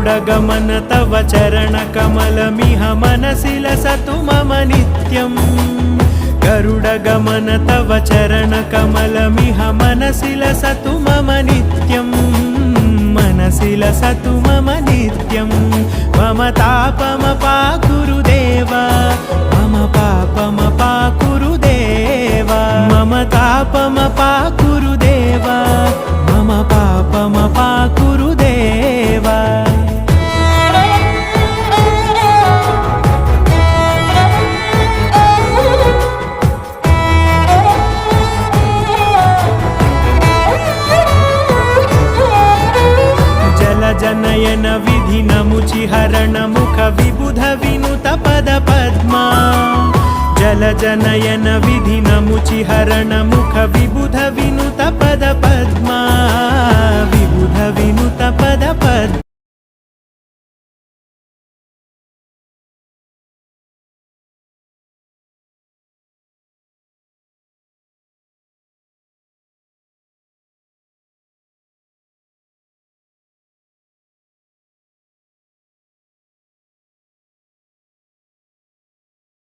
गरुडगमन तव चरणकमलमिह मनसि लसतु मम नित्यम् गरुडगमन तव चरणकमलमिह मनसि लसतु मम नित्यम् मनसि लसतु मम नित्यम् मम तापमपाकुरु देव मम पापमपाकुरु देव मम तापमपाकुरु देव मम पापमपाकुरु देव जनयन विधिनमुचिहरण मुख विबुध विनुत पद पद्मा जल जनयन विधिनमुचिहरण मुख विबुध विनुत पद पद्मा विबुध विनुत पद पद्मा